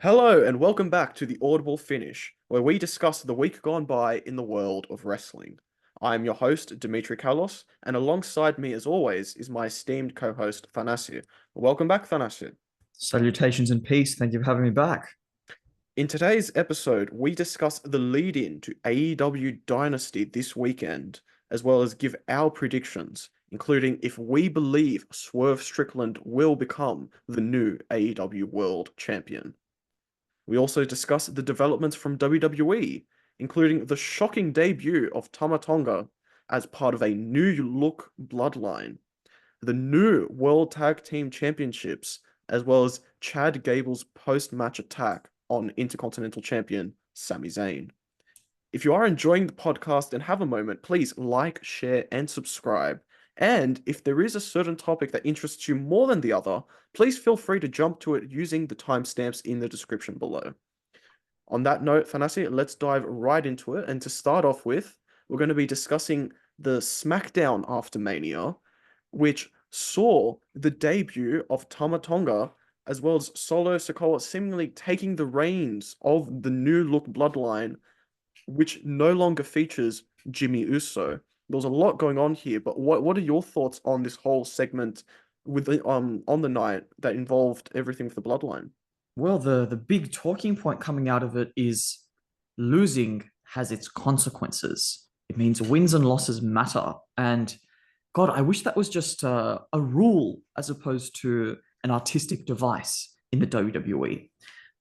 Hello and welcome back to the Audible Finish, where we discuss the week gone by in the world of wrestling. I am your host, Dimitri Kalos, and alongside me, as always, is my esteemed co-host, Thanasi. Welcome back, Thanasi. Salutations and peace. Thank you for having me back. In today's episode, we discuss the lead-in to AEW Dynasty this weekend, as well as give our predictions, including if we believe Swerve Strickland will become the new AEW World Champion. We also discuss the developments from WWE, including the shocking debut of Tama Tonga as part of a new look bloodline, the new World Tag Team Championships, as well as Chad Gable's post-match attack on Intercontinental Champion Sami Zayn. If you are enjoying the podcast and have a moment, please like, share, and subscribe. And if there is a certain topic that interests you more than the other, please feel free to jump to it using the timestamps in the description below. On that note, Thanasi, let's dive right into it. And to start off with, we're going to be discussing the Smackdown after Mania, which saw the debut of Tama Tonga, as well as Solo Sikoa seemingly taking the reins of the new look bloodline, which no longer features Jimmy Uso. There's a lot going on here, but what are your thoughts on this whole segment with on the night that involved everything with the bloodline? Well, the big talking point coming out of it is losing has its consequences. It means wins and losses matter. And God, I wish that was just a rule as opposed to an artistic device in the WWE.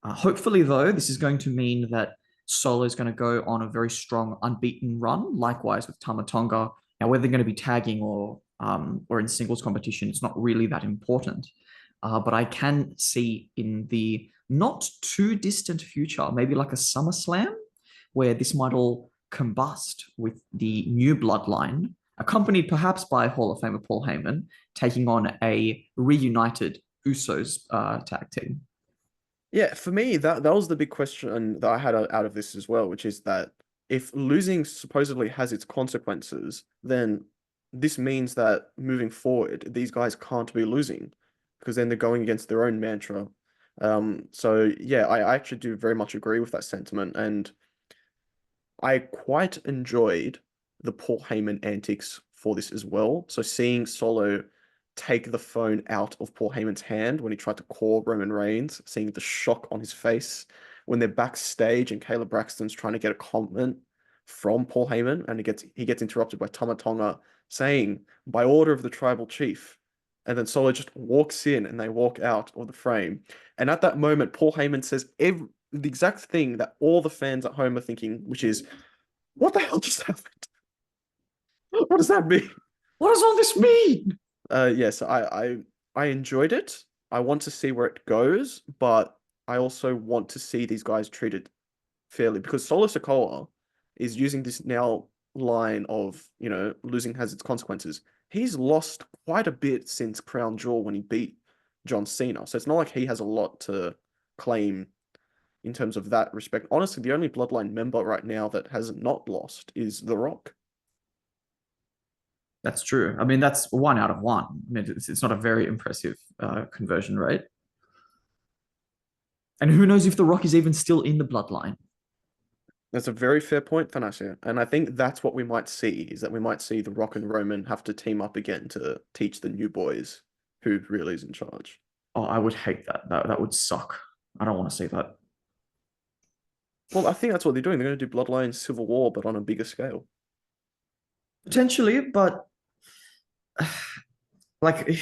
Hopefully, though, this is going to mean that Solo is going to go on a very strong unbeaten run. Likewise with Tama Tonga. Now, whether they're going to be tagging or in singles competition, it's not really that important. But I can see in the not too distant future, maybe like a SummerSlam, where this might all combust with the new bloodline, accompanied perhaps by Hall of Famer Paul Heyman, taking on a reunited Usos tag team. Yeah, for me, that was the big question that I had out of this as well, which is that if losing supposedly has its consequences, then this means that moving forward, these guys can't be losing because then they're going against their own mantra. So yeah, I actually do very much agree with that sentiment, and I quite enjoyed the Paul Heyman antics for this as well. So seeing Solo take the phone out of Paul Heyman's hand when he tried to call Roman Reigns, seeing the shock on his face when they're backstage and Kayla Braxton's trying to get a comment from Paul Heyman and he gets interrupted by Tama Tonga saying, by order of the tribal chief. And then Solo just walks in and they walk out of the frame. And at that moment, Paul Heyman says the exact thing that all the fans at home are thinking, which is, what the hell just happened? What does that mean? What does all this mean? Yes, I enjoyed it. I want to see where it goes, but I also want to see these guys treated fairly because Solo Sikoa is using this now line of, losing has its consequences. He's lost quite a bit since Crown Jewel when he beat John Cena. So it's not like he has a lot to claim in terms of that respect. Honestly, the only Bloodline member right now that has not lost is The Rock. That's true. I mean, that's 1 out of 1. I mean, it's not a very impressive conversion rate. And who knows if The Rock is even still in the bloodline? That's a very fair point, Thanassia. And I think that's what we might see, is that we might see The Rock and Roman have to team up again to teach the new boys who really is in charge. Oh, I would hate that. That would suck. I don't want to see that. Well, I think that's what they're doing. They're going to do Bloodline Civil War, but on a bigger scale. Potentially, but like,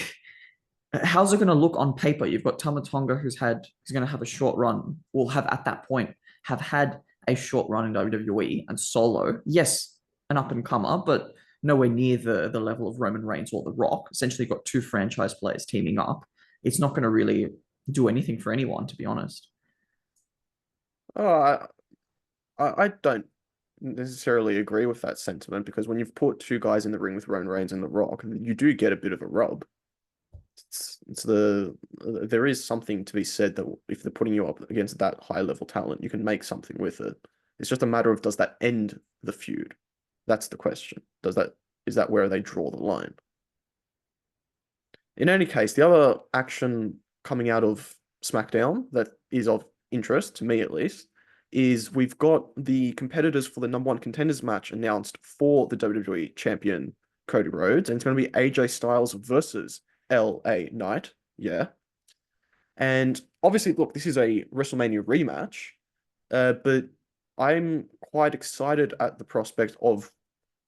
how's it going to look on paper? You've got Tama Tonga, who's going to have a short run. Will have at that point have had a short run in WWE, and Solo, yes, an up and comer, but nowhere near the level of Roman Reigns or The Rock. Essentially, got two franchise players teaming up. It's not going to really do anything for anyone, to be honest. Oh, I don't necessarily agree with that sentiment because when you've put two guys in the ring with Roman Reigns and The Rock, you do get a bit of a rub. There is something to be said that if they're putting you up against that high level talent, you can make something with it. It's just a matter of does that end the feud? That's the question. Is that where they draw the line? In any case, the other action coming out of SmackDown that is of interest, to me at least, is we've got the competitors for the number one contenders match announced for the WWE champion Cody Rhodes, and it's going to be AJ Styles versus LA Knight. Yeah. And obviously, look, this is a WrestleMania rematch, but I'm quite excited at the prospect of,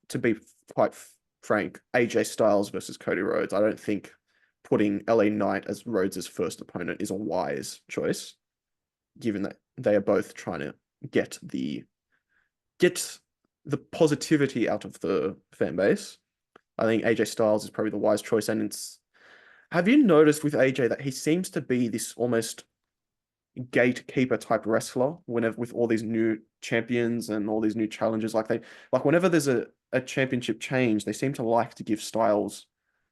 to be quite frank, AJ Styles versus Cody Rhodes. I don't think putting LA Knight as Rhodes' first opponent is a wise choice, given that they are both trying to get the positivity out of the fan base. I think AJ Styles is probably the wise choice, and it's. Have you noticed with AJ that he seems to be this almost gatekeeper type wrestler whenever with all these new champions and all these new challenges? Like whenever there's a championship change, they seem to like to give Styles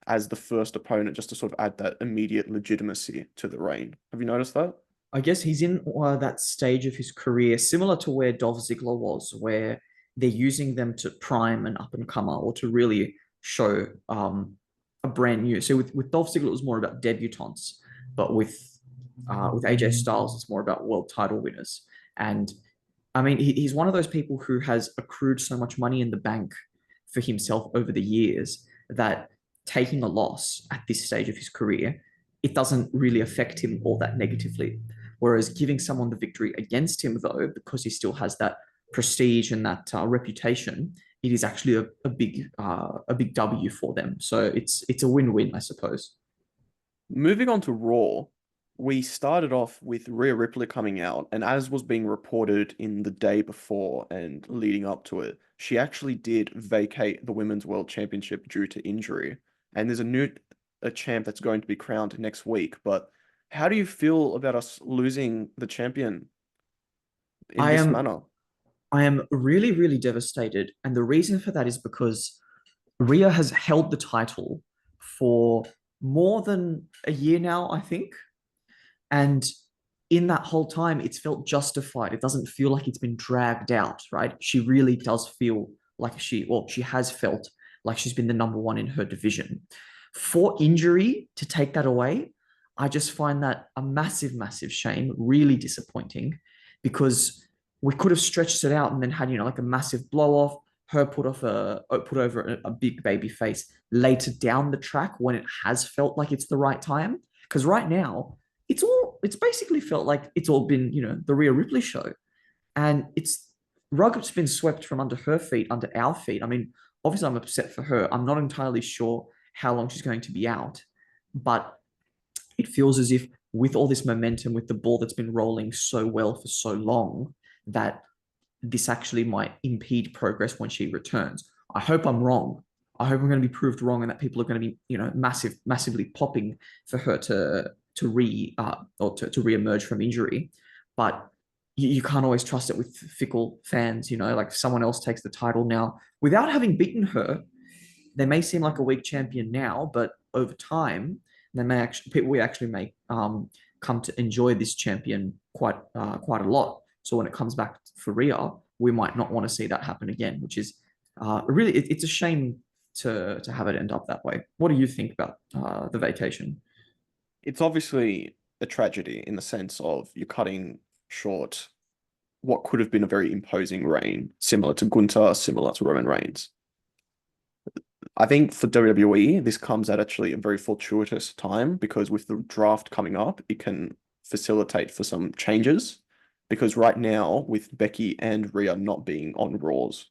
as the first opponent just to sort of add that immediate legitimacy to the reign. Have you noticed that? I guess he's in that stage of his career, similar to where Dolph Ziggler was, where they're using them to prime an up and comer or to really show a brand new. So with Dolph Ziggler, it was more about debutantes, but with AJ Styles, it's more about world title winners. And I mean, he's one of those people who has accrued so much money in the bank for himself over the years that taking a loss at this stage of his career, it doesn't really affect him all that negatively. Whereas giving someone the victory against him, though, because he still has that prestige and that reputation, it is actually a big W for them. So it's a win-win, I suppose. Moving on to Raw, we started off with Rhea Ripley coming out, and as was being reported in the day before and leading up to it, she actually did vacate the Women's World Championship due to injury. And there's a champ that's going to be crowned next week. But how do you feel about us losing the champion in I this am manner? I am really, really devastated. And the reason for that is because Rhea has held the title for more than a year now, I think. And in that whole time, it's felt justified. It doesn't feel like it's been dragged out, right? She really does feel like she has felt like she's been the number one in her division. For injury to take that away, I just find that a massive, massive shame, really disappointing, because we could have stretched it out and then had, like a massive blow off, her put over a big baby face later down the track when it has felt like it's the right time. Because right now, it's basically felt like it's all been, the Rhea Ripley show. And it's rug's been swept from under her feet, under our feet. I mean, obviously I'm upset for her. I'm not entirely sure how long she's going to be out, but it feels as if with all this momentum, with the ball that's been rolling so well for so long, that this actually might impede progress when she returns. I hope I'm wrong. I hope I'm going to be proved wrong and that people are going to be, massively popping for her to reemerge from injury. But you can't always trust it with fickle fans. Like if someone else takes the title now without having beaten her, they may seem like a weak champion now, but over time, we actually may come to enjoy this champion quite a lot. So when it comes back for Rhea, we might not want to see that happen again, which is really it's a shame to have it end up that way. What do you think about the vacation? It's obviously a tragedy in the sense of you're cutting short what could have been a very imposing reign, similar to Gunther, similar to Roman Reigns. I think for WWE, this comes at actually a very fortuitous time because with the draft coming up, it can facilitate for some changes. Because right now, with Becky and Rhea not being on Raw's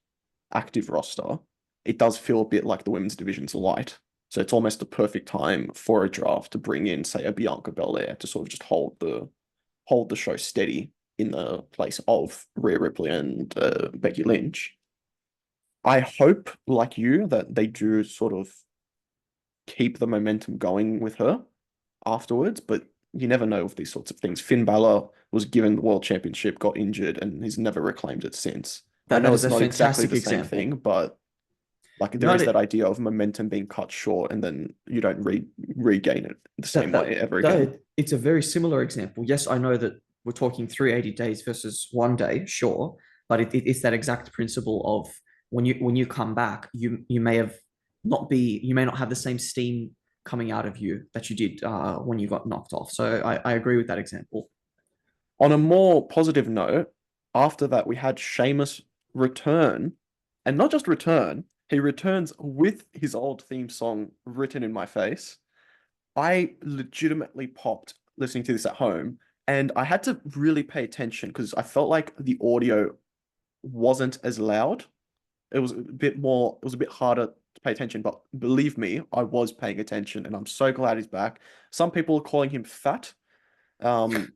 active roster, it does feel a bit like the women's division's light. So it's almost a perfect time for a draft to bring in, say, a Bianca Belair to sort of just hold the show steady in the place of Rhea Ripley and Becky Lynch. I hope, like you, that they do sort of keep the momentum going with her afterwards, but you never know with these sorts of things. Finn Balor was given the world championship, got injured, and he's never reclaimed it since. I That know is it's a not exactly fantastic the same example. thing, but like there No, is that idea of momentum being cut short and then you don't regain it the same way ever again. it's a very similar example. Yes, I know that we're talking 380 days versus 1 day, sure, but it's that exact principle of when you come back, you may not have the same steam coming out of you that you did when you got knocked off. So I agree with that example. On a more positive note, after that, we had Sheamus return, and not just return, he returns with his old theme song written in my face. I legitimately popped listening to this at home, and I had to really pay attention because I felt like the audio wasn't as loud. It was a bit more, it was a bit harder to pay attention, but believe me, I was paying attention, and I'm so glad he's back. Some people are calling him fat. Um,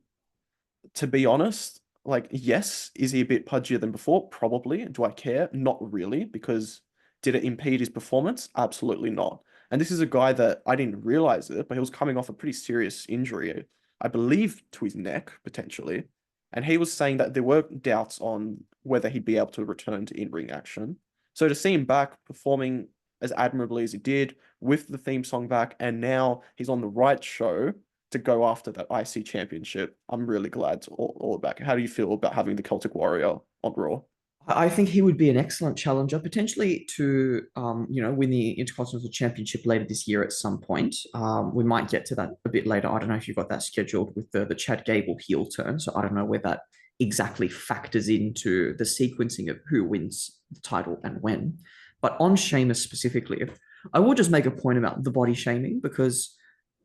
to be honest, like, yes, is he a bit pudgier than before? Probably. Do I care? Not really, because did it impede his performance? Absolutely not. And this is a guy that I didn't realize it, but he was coming off a pretty serious injury, I believe to his neck, potentially. And he was saying that there were doubts on whether he'd be able to return to in-ring action. So to see him back performing as admirably as he did with the theme song back, and now he's on the right show to go after that IC championship. I'm really glad it's all back. How do you feel about having the Celtic Warrior on Raw? I think he would be an excellent challenger, potentially to win the Intercontinental Championship later this year at some point. We might get to that a bit later. I don't know if you've got that scheduled with the Chad Gable heel turn, so I don't know where that exactly factors into the sequencing of who wins the title and when. But on Sheamus specifically, I will just make a point about the body shaming because,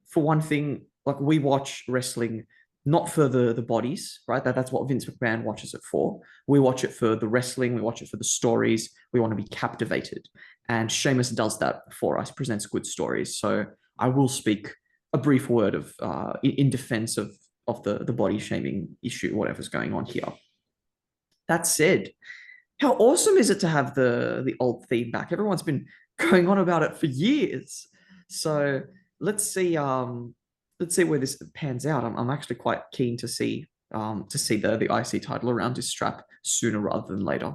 for one thing, like we watch wrestling not for the bodies, right? That's what Vince McMahon watches it for. We watch it for the wrestling, we watch it for the stories. We want to be captivated. And Sheamus does that for us, presents good stories. So I will speak a brief word of in defense of the body shaming issue, whatever's going on here. That said, how awesome is it to have the old theme back? Everyone's been going on about it for years. So let's see where this pans out. I'm actually quite keen to see the IC title around his strap sooner rather than later.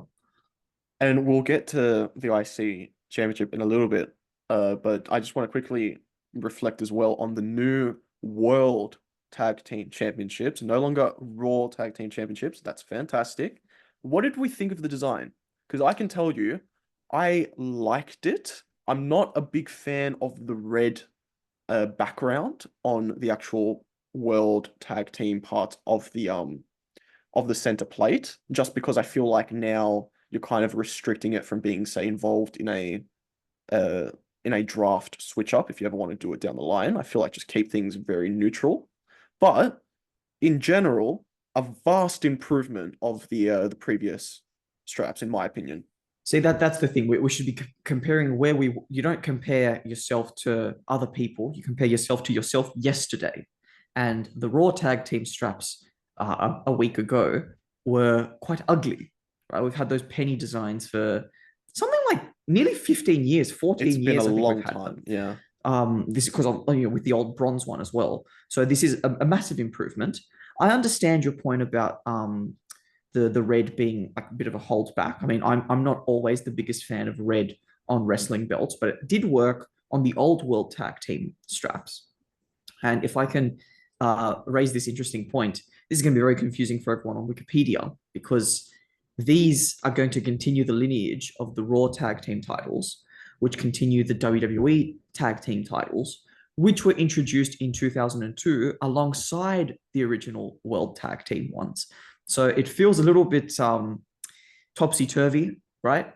And we'll get to the IC championship in a little bit, but I just want to quickly reflect as well on the new World Tag Team Championships, no longer Raw Tag Team Championships. That's fantastic. What did we think of the design? Because I can tell you, I liked it. I'm not a big fan of the red background on the actual World Tag Team part of the center plate, just because I feel like now you're kind of restricting it from being, say, involved uh in a draft switch up if you ever want to do it down the line. I feel like just keep things very neutral. But in general, a vast improvement of the previous straps, in my opinion. See, that's the thing. We should be comparing where you don't compare yourself to other people. You compare yourself to yourself yesterday. And the Raw tag team straps a week ago were quite ugly, right? We've had those penny designs for something like nearly 15 years, 14 It's been a years, I think long we've had time. them. Yeah. This is because with the old bronze one as well. So this is a massive improvement. I understand your point about the red being like a bit of a holdback. I mean, I'm not always the biggest fan of red on wrestling belts, but it did work on the old World Tag Team straps. And if I can raise this interesting point, this is going to be very confusing for everyone on Wikipedia because these are going to continue the lineage of the Raw Tag Team titles, which continue the WWE Tag Team titles, which were introduced in 2002 alongside the original World Tag Team ones. So it feels a little bit topsy-turvy, right?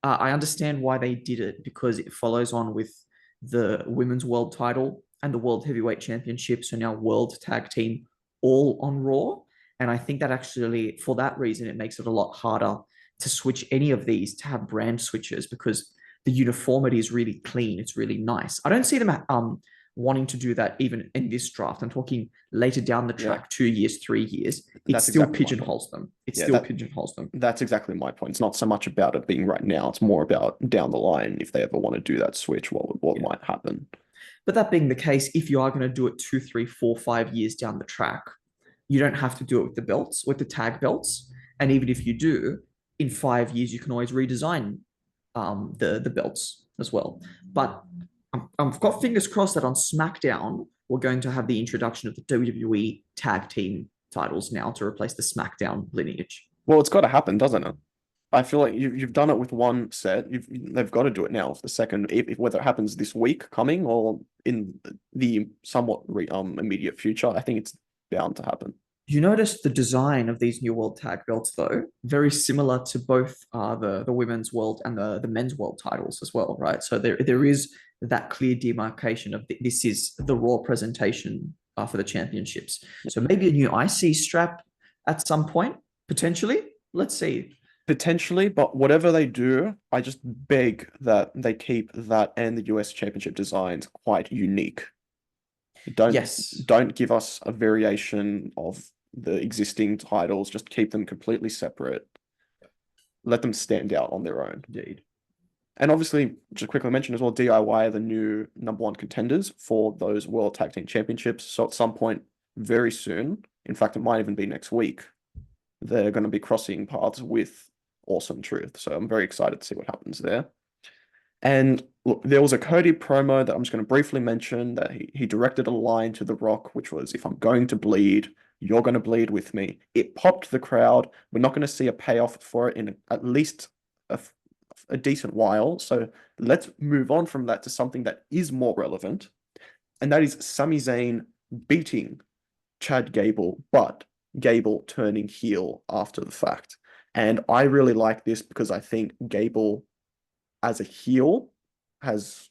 I understand why they did it because it follows on with the Women's World title and the World Heavyweight Championship, so now World Tag Team all on Raw. And I think that actually, for that reason, it makes it a lot harder to switch any of these to have brand switches because the uniformity is really clean. It's really nice. I don't see them wanting to do that even in this draft. I'm talking later down the track, 2 years, 3 years. It still exactly pigeonholes them. It still pigeonholes them. That's exactly my point. It's not so much about it being right now. It's more about down the line if they ever want to do that switch, what might happen. But that being the case, if you are going to do it 2, 3, 4, 5 years down the track, you don't have to do it with the belts, with the tag belts. And even if you do, in 5 years, you can always redesign the belts as well. But I've got fingers crossed that on SmackDown, we're going to have the introduction of the WWE Tag Team titles now to replace the SmackDown lineage. Well, it's got to happen, doesn't it? I feel like you've done it with one set. They've got to do it now for the second, if whether it happens this week coming or in the somewhat immediate future. I think it's bound to happen. You notice the design of these new world tag belts, though, very similar to both the women's world and the men's world titles as well, right? So there is that clear demarcation of this is the Raw presentation for the championships. So maybe a new IC strap at some point, potentially. Let's see. Potentially, but whatever they do, I just beg that they keep that and the US Championship designs quite unique. Don't Yes, don't give us a variation of the existing titles, just keep them completely separate. Let them stand out on their own. indeed. And obviously, just quickly mention as well, DIY are the new number one contenders for those World Tag Team Championships. So at some point very soon, in fact, it might even be next week, they're going to be crossing paths with Awesome Truth. So I'm very excited to see what happens there. And look, there was a Cody promo that I'm just going to briefly mention that he directed a line to The Rock, which was, if I'm going to bleed, you're going to bleed with me. It popped the crowd. We're not going to see a payoff for it in at least a decent while. So let's move on from that to something that is more relevant. And that is Sami Zayn beating Chad Gable, but Gable turning heel after the fact. And I really like this because I think Gable as a heel has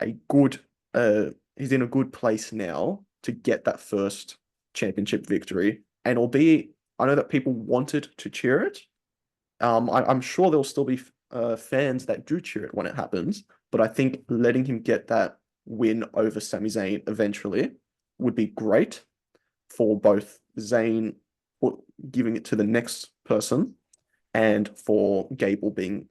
a good he's in a good place now to get that first championship victory. And albeit I know that people wanted to cheer it, I'm sure there'll still be fans that do cheer it when it happens, but I think letting him get that win over Sami Zayn eventually would be great for both Zayn giving it to the next person and for Gable being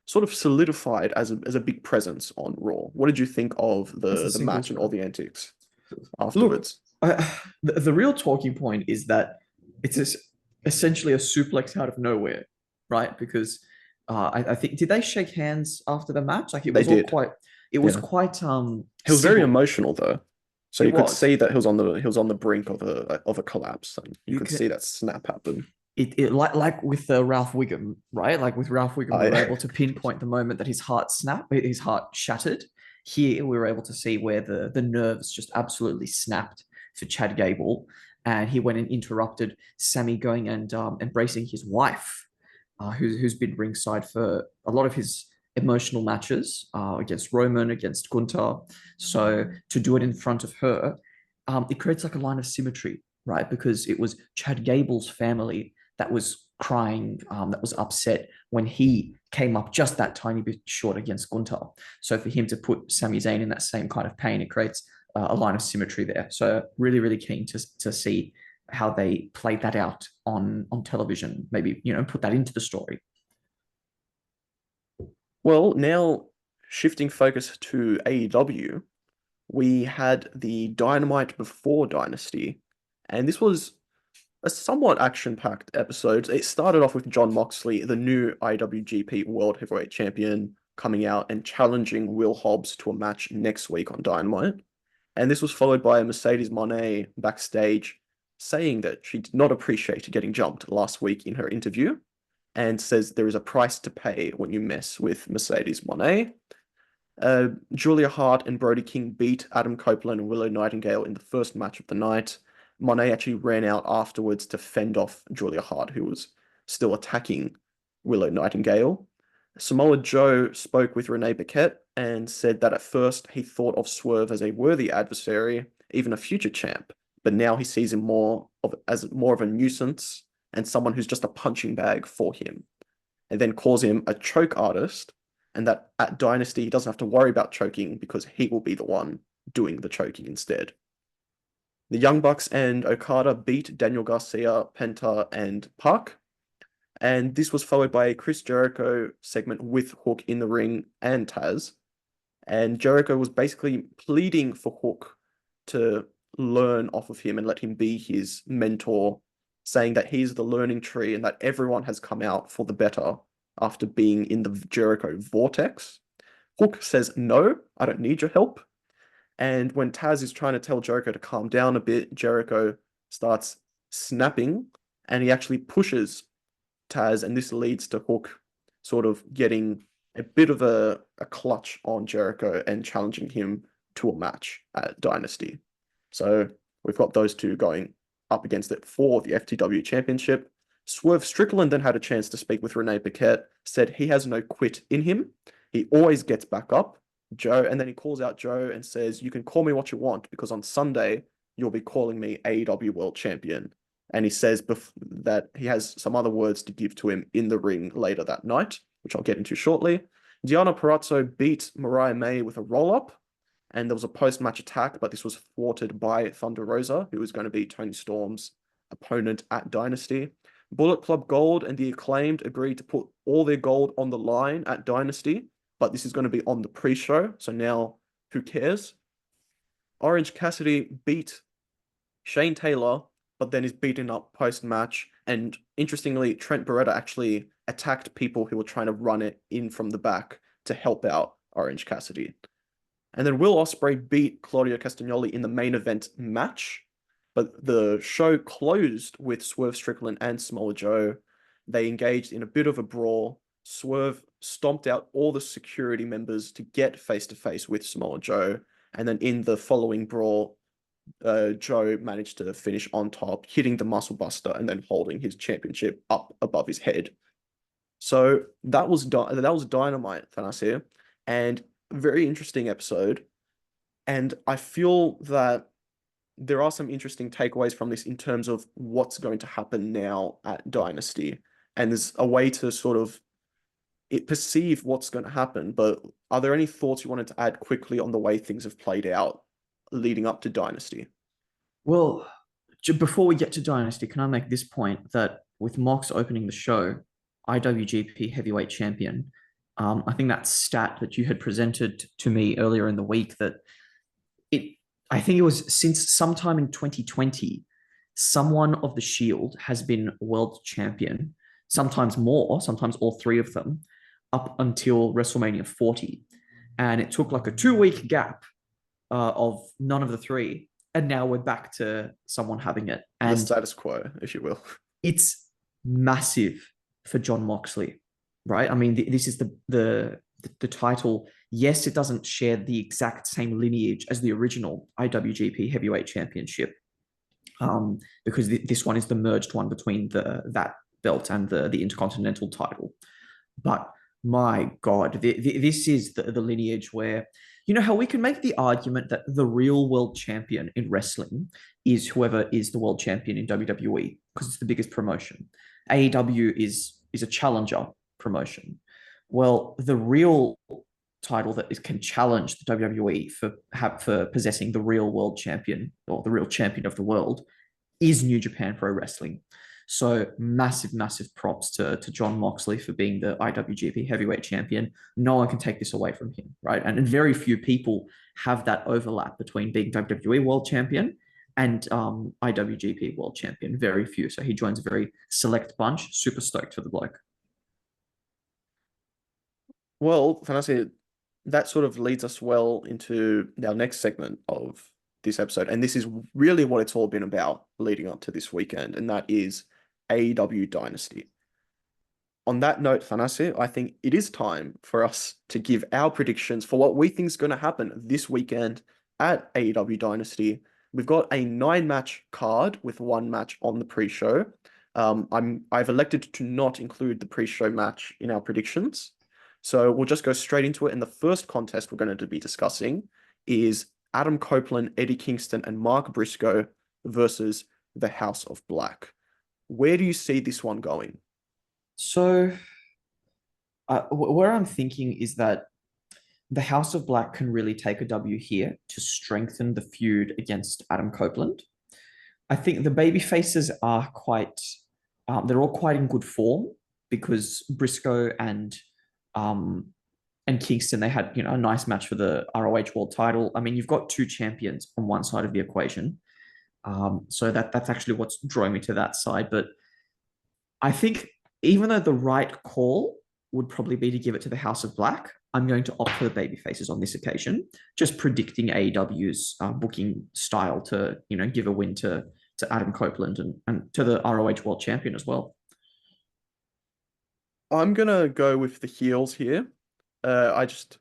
sort of solidified as a big presence on Raw. What did you think of As a the match and all singles. the antics Look, afterwards? the real talking point is that it's essentially a suplex out of nowhere, right? Because I think did they shake hands after the match? Like They did. it was Yeah. quite He was very civil. emotional though. So It you could was. see that he was on the brink of a collapse, and you You could see could that snap happen. it like with Ralph Wiggum, right? Like with Ralph Wiggum, we were I able to pinpoint the moment that his heart shattered. Here, we were able to see where the nerves just absolutely snapped for Chad Gable, and he went and interrupted Sammy going and embracing his wife, who's been ringside for a lot of his emotional matches against Roman, against Gunther. So to do it in front of her, it creates like a line of symmetry, right? Because it was Chad Gable's family that was crying, that was upset when he came up just that tiny bit short against Gunther. So for him to put Sami Zayn in that same kind of pain, it creates a line of symmetry there. So really, really keen to see how they played that out on television. Maybe put that into the story. Well, now shifting focus to AEW, we had the Dynamite before Dynasty, and this was a somewhat action-packed episode. It started off with Jon Moxley, the new IWGP World Heavyweight Champion, coming out and challenging Will Hobbs to a match next week on Dynamite. And this was followed by Mercedes Moné backstage saying that she did not appreciate getting jumped last week in her interview and says there is a price to pay when you mess with Mercedes Moné. Julia Hart and Brody King beat Adam Copeland and Willow Nightingale in the first match of the night. Monet actually ran out afterwards to fend off Julia Hart, who was still attacking Willow Nightingale. Samoa Joe spoke with Renee Paquette and said that at first he thought of Swerve as a worthy adversary, even a future champ, but now he sees him as more of a nuisance and someone who's just a punching bag for him, and then calls him a choke artist, and that at Dynasty he doesn't have to worry about choking because he will be the one doing the choking instead. The Young Bucks and Okada beat Daniel Garcia, Penta, and Park. And this was followed by a Chris Jericho segment with Hook in the ring and Taz. And Jericho was basically pleading for Hook to learn off of him and let him be his mentor, saying that he's the learning tree and that everyone has come out for the better after being in the Jericho vortex. Hook says, no, I don't need your help. And when Taz is trying to tell Jericho to calm down a bit, Jericho starts snapping and he actually pushes Taz, and this leads to Hook sort of getting a bit of a clutch on Jericho and challenging him to a match at Dynasty. So we've got those two going up against it for the FTW Championship. Swerve Strickland then had a chance to speak with Renee Paquette, said he has no quit in him. He always gets back up. Joe, and then he calls out Joe and says, "You can call me what you want because on Sunday you'll be calling me AEW World Champion." And he says that he has some other words to give to him in the ring later that night, which I'll get into shortly. Deonna Purrazzo beat Mariah May with a roll-up, and there was a post-match attack, but this was thwarted by Thunder Rosa, who was going to be Toni Storm's opponent at Dynasty. Bullet Club Gold and the Acclaimed agreed to put all their gold on the line at Dynasty, but this is going to be on the pre-show, so now who cares? Orange Cassidy beat Shane Taylor, but then is beaten up post-match, and interestingly, Trent Beretta actually attacked people who were trying to run it in from the back to help out Orange Cassidy. And then Will Ospreay beat Claudio Castagnoli in the main event match, but the show closed with Swerve Strickland and Samoa Joe. They engaged in a bit of a brawl. Swerve stomped out all the security members to get face-to-face with Samoa Joe. And then in the following brawl, Joe managed to finish on top, hitting the Muscle Buster and then holding his championship up above his head. So that was Dynamite, Thanasi, and very interesting episode. And I feel that there are some interesting takeaways from this in terms of what's going to happen now at Dynasty. And there's a way to sort of perceive what's going to happen. But are there any thoughts you wanted to add quickly on the way things have played out leading up to Dynasty? Well, before we get to Dynasty, can I make this point that with Mox opening the show, IWGP Heavyweight Champion, I think that stat that you had presented to me earlier in the week that I think it was since sometime in 2020, someone of the Shield has been world champion, sometimes more, sometimes all three of them, up until WrestleMania 40. And it took like a 2-week gap of none of the three. And now we're back to someone having it. And the status quo, if you will. It's massive for Jon Moxley, right? I mean, this is the title. Yes, it doesn't share the exact same lineage as the original IWGP Heavyweight Championship, because this one is the merged one between that belt and the Intercontinental title. But my God, this is the lineage where, you know how we can make the argument that the real world champion in wrestling is whoever is the world champion in WWE because it's the biggest promotion. AEW is a challenger promotion. Well, the real title that can challenge the WWE for possessing the real world champion or the real champion of the world is New Japan Pro Wrestling. So massive, massive props to Jon Moxley for being the IWGP Heavyweight Champion. No one can take this away from him, right? And very few people have that overlap between being WWE World Champion and IWGP World Champion. Very few. So he joins a very select bunch. Super stoked for the bloke. Well, Thanasi, that sort of leads us well into our next segment of this episode. And this is really what it's all been about leading up to this weekend, and that is AEW Dynasty. On that note, Thanasi, I think it is time for us to give our predictions for what we think is going to happen this weekend at AEW Dynasty. We've got a 9-match card with 1 match on the pre-show. I've elected to not include the pre-show match in our predictions. So we'll just go straight into it. And the first contest we're going to be discussing is Adam Copeland, Eddie Kingston, and Mark Briscoe versus the House of Black. Where do you see this one going? So where I'm thinking is that the House of Black can really take a W here to strengthen the feud against Adam Copeland. I think the baby faces are they're all quite in good form because Briscoe and Kingston, they had, a nice match for the ROH World title. I mean, you've got 2 champions on one side of the equation. So that's actually what's drawing me to that side. But I think even though the right call would probably be to give it to the House of Black, I'm going to opt for the baby faces on this occasion, just predicting AEW's booking style to, give a win to Adam Copeland and to the ROH World Champion as well. I'm going to go with the heels here. I just,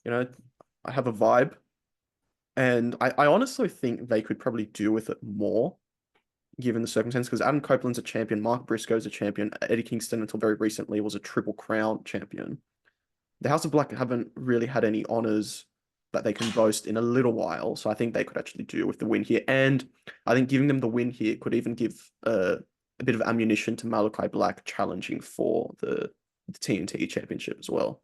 I have a vibe. And I honestly think they could probably do with it more. given the circumstances, because Adam Copeland's a champion, Mark Briscoe's a champion, Eddie Kingston until very recently was a Triple Crown champion. The House of Black haven't really had any honors that they can boast in a little while, so I think they could actually do with the win here. And I think giving them the win here could even give a bit of ammunition to Malachi Black challenging for the TNT Championship as well.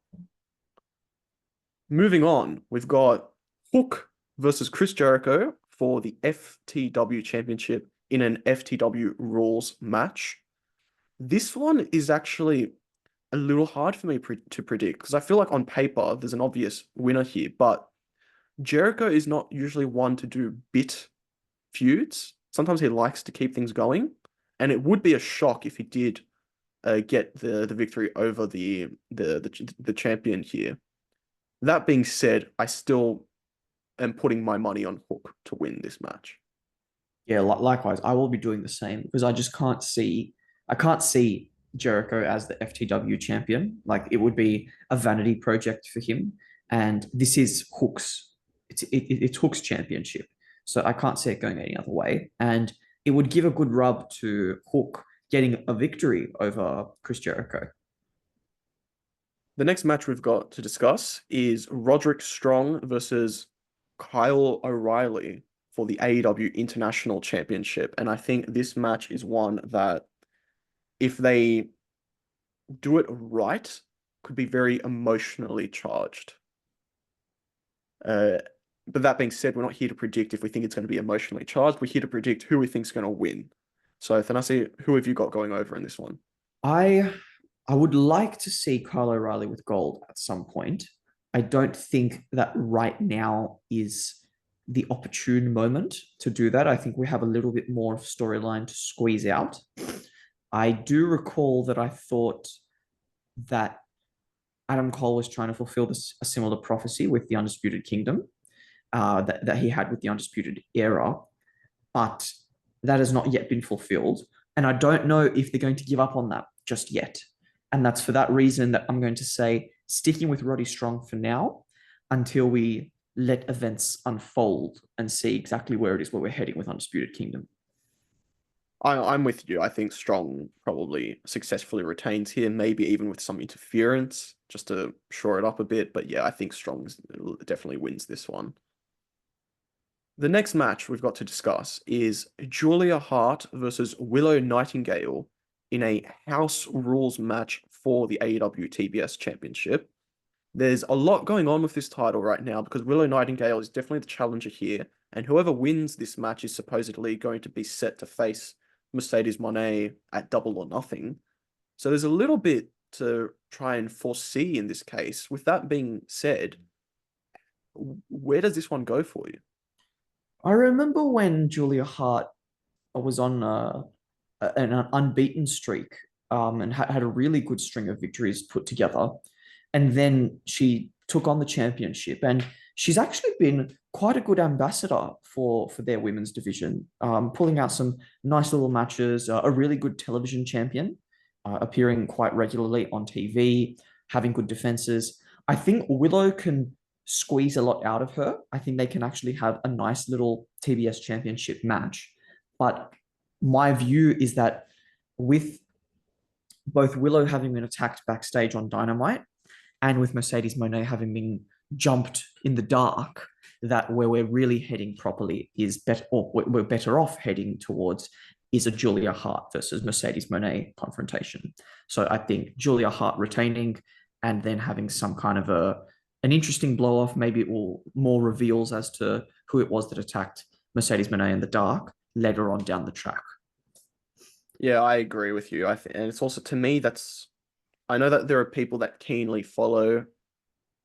Moving on, we've got Hook versus Chris Jericho for the FTW Championship in an FTW Rules match. This one is actually a little hard for me to predict because I feel like on paper there's an obvious winner here, but Jericho is not usually one to do bit feuds. Sometimes he likes to keep things going, and it would be a shock if he did get the victory over the champion here. That being said, I still am putting my money on Hook to win this match. Yeah, likewise, I will be doing the same because I can't see Jericho as the FTW champion. Like it would be a vanity project for him, and this is it's Hook's championship, so I can't see it going any other way. And it would give a good rub to Hook getting a victory over Chris Jericho. The next match we've got to discuss is Roderick Strong versus Kyle O'Reilly for the AEW International Championship. And I think this match is one that, if they do it right, could be very emotionally charged. But that being said, we're not here to predict if we think it's going to be emotionally charged. We're here to predict who we think is going to win. So, Thanasi, who have you got going over in this one? I would like to see Kyle O'Reilly with gold at some point. I don't think that right now is the opportune moment to do that. I think we have a little bit more storyline to squeeze out. I do recall that I thought that Adam Cole was trying to fulfill a similar prophecy with the Undisputed Kingdom that he had with the Undisputed Era, but that has not yet been fulfilled. And I don't know if they're going to give up on that just yet. And that's for that reason that I'm going to say sticking with Roddy Strong for now until we let events unfold and see exactly where we're heading with Undisputed Kingdom. I'm with you. I think Strong probably successfully retains here, maybe even with some interference just to shore it up a bit. But yeah, I think Strong definitely wins this one. The next match we've got to discuss is Julia Hart versus Willow Nightingale in a house rules match for the AEW TBS Championship. There's a lot going on with this title right now because Willow Nightingale is definitely the challenger here, and whoever wins this match is supposedly going to be set to face Mercedes Moné at Double or Nothing. So there's a little bit to try and foresee in this case. With that being said, where does this one go for you? I remember when Julia Hart was on an unbeaten streak and had a really good string of victories put together. And then she took on the championship. And she's actually been quite a good ambassador for their women's division, pulling out some nice little matches, a really good television champion, appearing quite regularly on TV, having good defenses. I think Willow can squeeze a lot out of her. I think they can actually have a nice little TBS championship match. But my view is that with both Willow having been attacked backstage on Dynamite and with Mercedes Moné having been jumped in the dark, that where we're really heading properly is better, or we're better off heading towards is a Julia Hart versus Mercedes Moné confrontation. So I think Julia Hart retaining and then having some kind of an interesting blow off. Maybe it will more reveals as to who it was that attacked Mercedes Moné in the dark later on down the track. Yeah, I agree with you. And it's also, to me, I know that there are people that keenly follow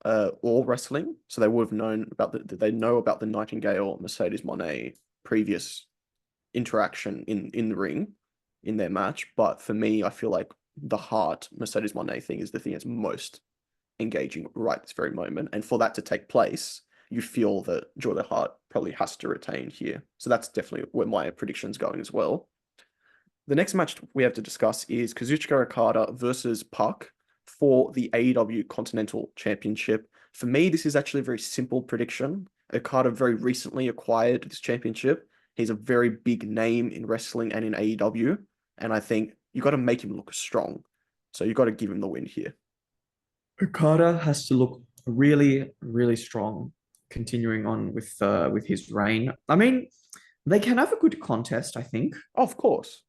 all wrestling, so they would have known about they know about the Nightingale Mercedes Moné previous interaction in the ring in their match. But for me, I feel like the Hart Mercedes Moné thing is the thing that's most engaging right this very moment. And for that to take place, you feel that Julia Hart probably has to retain here. So that's definitely where my prediction's going as well. The next match we have to discuss is Kazuchika Okada versus Puck for the AEW Continental Championship. For me, this is actually a very simple prediction. Okada very recently acquired this championship. He's a very big name in wrestling and in AEW, and I think you got to make him look strong. So you got to give him the win here. Okada has to look really, really strong, continuing on with his reign. I mean, they can have a good contest, I think, Of course.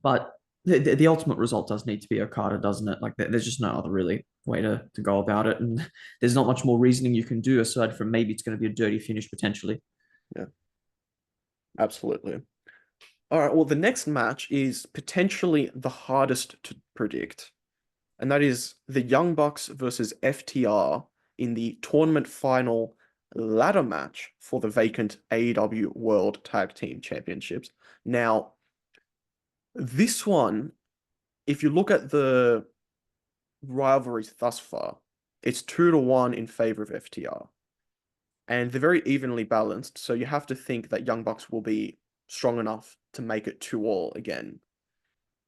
but the ultimate result does need to be Okada, doesn't it? Like there's just no other really way to go about it, and there's not much more reasoning you can do aside from maybe it's going to be a dirty finish potentially. Yeah, absolutely. All right, well, the next match is potentially the hardest to predict, and that is the Young Bucks versus FTR in the tournament final ladder match for the vacant AEW World Tag Team Championships. Now, this one, if you look at the rivalries thus far, it's 2-1 in favor of FTR. And they're very evenly balanced, so you have to think that Young Bucks will be strong enough to make it 2-2 again.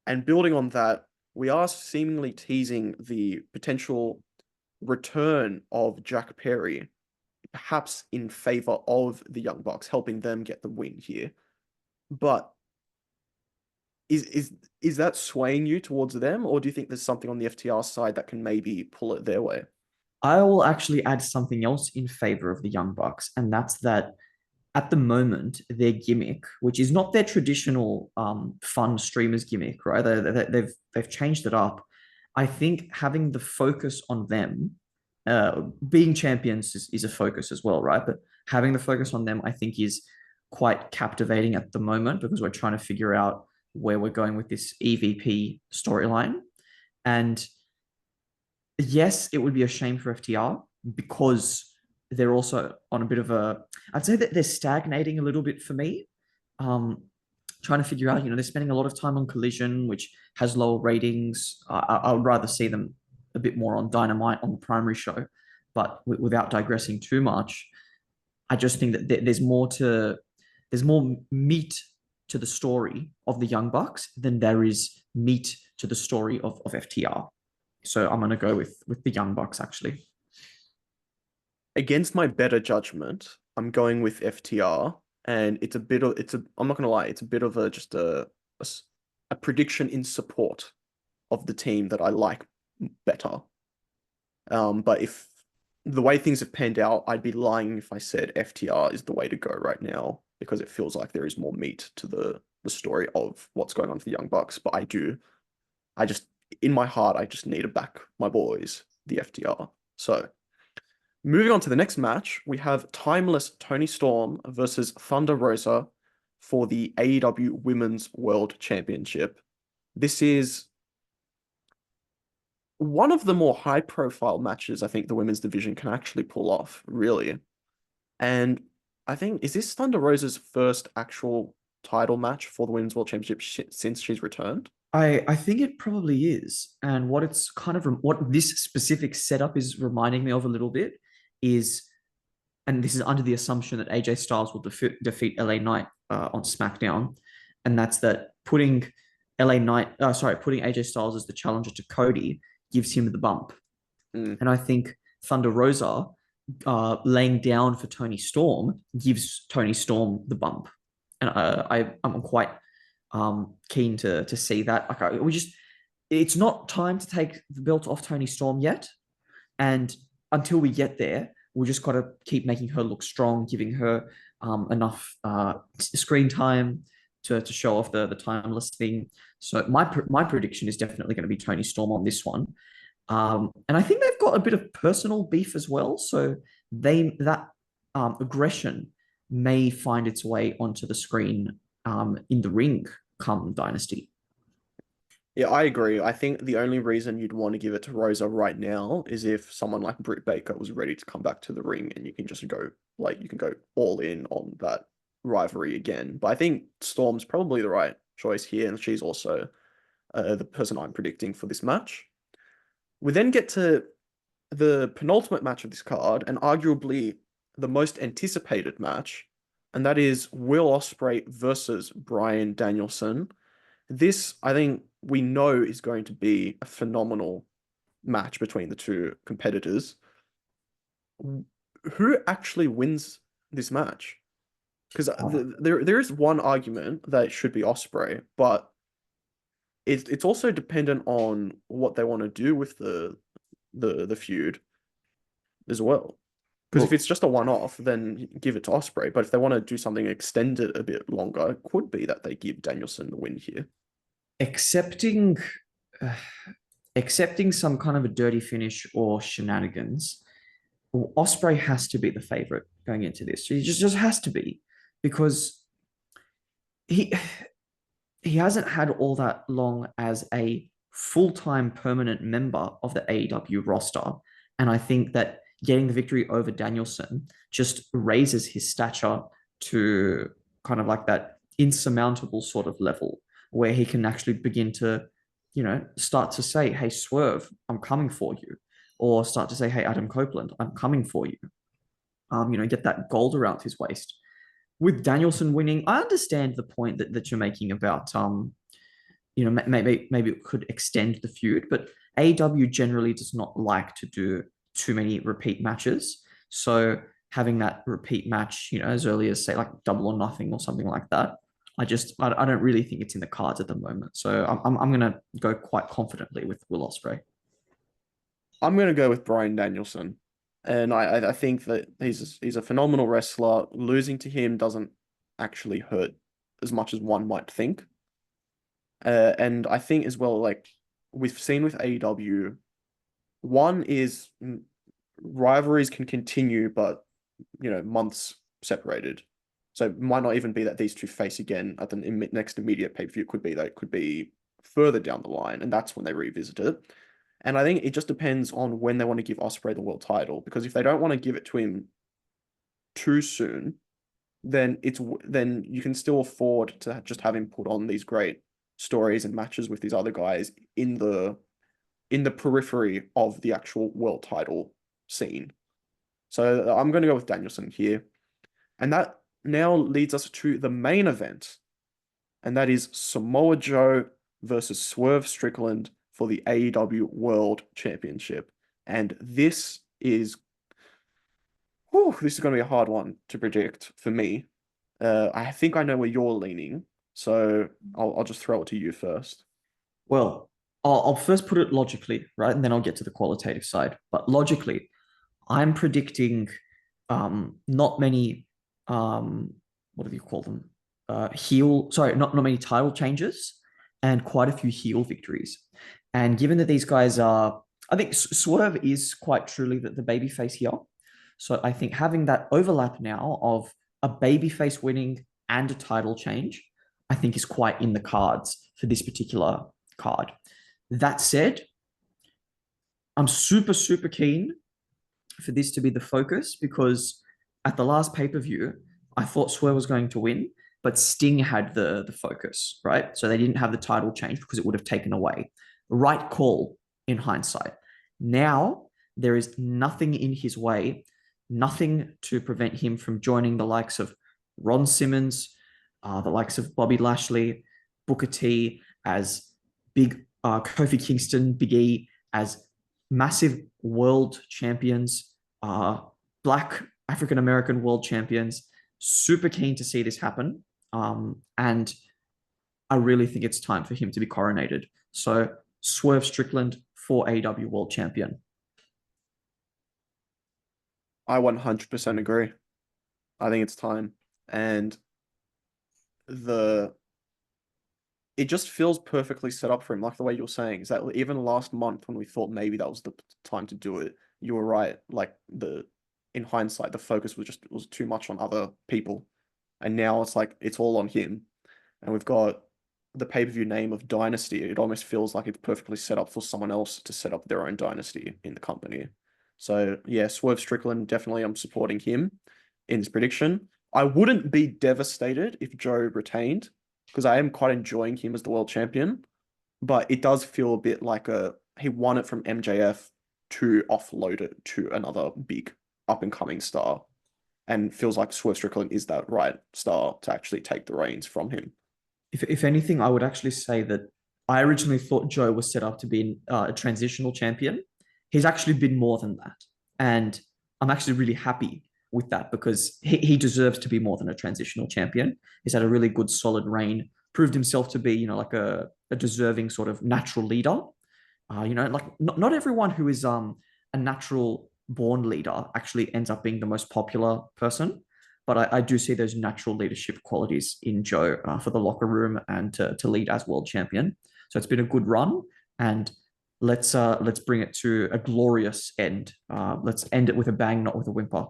And building on that, we are seemingly teasing the potential return of Jack Perry, perhaps in favor of the Young Bucks, helping them get the win here. But is that swaying you towards them, or do you think there's something on the FTR side that can maybe pull it their way? I will actually add something else in favor of the Young Bucks, and that's that at the moment, their gimmick, which is not their traditional fun streamers gimmick, right? They've changed it up. I think having the focus on them, being champions is a focus as well, right? But having the focus on them, I think, is quite captivating at the moment because we're trying to figure out where we're going with this EVP storyline. And yes, it would be a shame for FTR because they're also on a bit of a, I'd say that they're stagnating a little bit for me. Trying to figure out, they're spending a lot of time on Collision, which has lower ratings. I would rather see them a bit more on Dynamite on the primary show, but without digressing too much, I just think that there's more meat to the story of the Young Bucks than there is meat to the story of FTR. So I'm going to go with the Young Bucks, actually. Against my better judgment, I'm going with FTR, and I'm not gonna lie, it's a bit of a prediction in support of the team that I like better. But if the way things have panned out, I'd be lying if I said FTR is the way to go right now because it feels like there is more meat to the story of what's going on for the Young Bucks. But I just in my heart, I just need to back my boys, the FTR. So moving on to the next match, we have Timeless Toni Storm versus Thunder Rosa for the AEW Women's World Championship. This is one of the more high-profile matches I think the women's division can actually pull off, really. And I think, is this Thunder Rosa's first actual title match for the Women's World Championship since she's returned? I think it probably is. And what this specific setup is reminding me of a little bit is, and this is under the assumption that AJ Styles will defeat LA Knight on SmackDown, and that's that putting putting AJ Styles as the challenger to Cody gives him the bump. Mm. And I think Thunder Rosa laying down for Toni Storm gives Toni Storm the bump. And I'm quite keen to see that. It's not time to take the belt off Toni Storm yet. And until we get there, we just got to keep making her look strong, giving her enough screen time to show off the timeless thing. So my prediction is definitely going to be Toni Storm on this one. And I think they've got a bit of personal beef as well. So that aggression may find its way onto the screen in the ring come Dynasty. Yeah, I agree. I think the only reason you'd want to give it to Rosa right now is if someone like Britt Baker was ready to come back to the ring and you can just go all in on that rivalry again. But I think Storm's probably the right choice here, and she's also the person I'm predicting for this match. We then get to the penultimate match of this card, and arguably the most anticipated match, and that is Will Ospreay versus Bryan Danielson. This, I think, we know is going to be a phenomenal match between the two competitors. Who actually wins this match? Because Uh, there is one argument that it should be Osprey, but it's also dependent on what they want to do with the feud as well. Because if Look, it's just a one-off, then give it to Osprey. But if they want to do something extended a bit longer, it could be that they give Danielson the win here. accepting uh, accepting some kind of a dirty finish or shenanigans, well, Osprey has to be the favorite going into this. He just has to be because he he hasn't had all that long as a full-time permanent member of the AEW roster. And I think that getting the victory over Danielson just raises his stature to kind of like that insurmountable sort of level where he can actually begin to, start to say, hey, Swerve, I'm coming for you. Or start to say, hey, Adam Copeland, I'm coming for you. Get that gold around his waist. With Danielson winning, I understand the point that you're making about maybe it could extend the feud, but AEW generally does not like to do too many repeat matches. So having that repeat match, as early as say like Double or Nothing or something like that, I don't really think it's in the cards at the moment. So I'm gonna go quite confidently with Will Ospreay. I'm gonna go with Bryan Danielson, and I think that he's a phenomenal wrestler. Losing to him doesn't actually hurt as much as one might think. And I think as well, like we've seen with AEW, one is rivalries can continue, but months separated. So it might not even be that these two face again at the next immediate pay-per-view. It could be that it could be further down the line, and that's when they revisit it. And I think it just depends on when they want to give Osprey the world title, because if they don't want to give it to him too soon, then you can still afford to just have him put on these great stories and matches with these other guys in the periphery of the actual world title scene. So I'm going to go with Danielson here. And that now leads us to the main event, and that is Samoa Joe versus Swerve Strickland for the AEW World Championship. And this is going to be a hard one to predict for me. I think I know where you're leaning, so I'll just throw it to you first. Well, I'll first put it logically, right? And then I'll get to the qualitative side. But logically, I'm predicting not many what do you call them? Not many title changes and quite a few heel victories. And given that these guys are, I think Swerve is quite truly the babyface here. So I think having that overlap now of a babyface winning and a title change, I think is quite in the cards for this particular card. That said, I'm super, super keen for this to be the focus because at the last pay-per-view, I thought Swerve was going to win, but Sting had the focus, right? So they didn't have the title change because it would have taken away. Right call in hindsight. Now there is nothing in his way, nothing to prevent him from joining the likes of Ron Simmons, the likes of Bobby Lashley, Booker T as big Kofi Kingston, Big E as massive world champions, Black African American world champions. Super keen to see this happen. And I really think it's time for him to be coronated. So Swerve Strickland for AEW World Champion. I 100% agree. I think it's time. And the it just feels perfectly set up for him, like the way you're saying, is that even last month when we thought maybe that was the time to do it, you were right. Like in hindsight, the focus was too much on other people. And now it's like it's all on him. And we've got the pay-per-view name of Dynasty. It almost feels like it's perfectly set up for someone else to set up their own dynasty in the company. So yeah, Swerve Strickland, definitely I'm supporting him in this prediction. I wouldn't be devastated if Joe retained, because I am quite enjoying him as the world champion, but it does feel a bit like he won it from MJF to offload it to another big up and coming star, and feels like Swerve Strickland is that right star to actually take the reins from him. If anything, I would actually say that I originally thought Joe was set up to be a transitional champion. He's actually been more than that. And I'm actually really happy with that because he deserves to be more than a transitional champion. He's had a really good, solid reign, proved himself to be, like a deserving sort of natural leader. Like not everyone who is a natural born leader actually ends up being the most popular person. But I do see those natural leadership qualities in Joe for the locker room and to lead as world champion. So it's been a good run, and let's bring it to a glorious end. Let's end it with a bang, not with a whimper.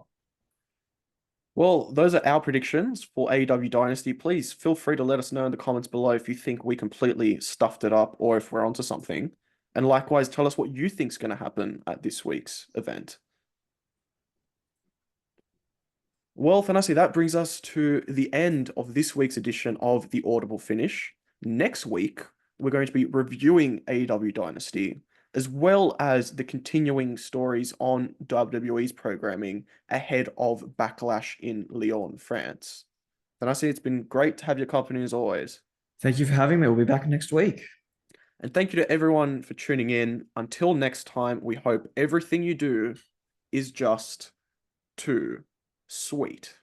Well, those are our predictions for AEW Dynasty. Please feel free to let us know in the comments below if you think we completely stuffed it up or if we're onto something. And likewise, tell us what you think's going to happen at this week's event. Well, Thanasi, that brings us to the end of this week's edition of the Audible Finish. Next week, we're going to be reviewing AEW Dynasty, as well as the continuing stories on WWE's programming ahead of Backlash in Lyon, France. Thanasi, it's been great to have your company as always. Thank you for having me. We'll be back next week. And thank you to everyone for tuning in. Until next time, we hope everything you do is just too sweet.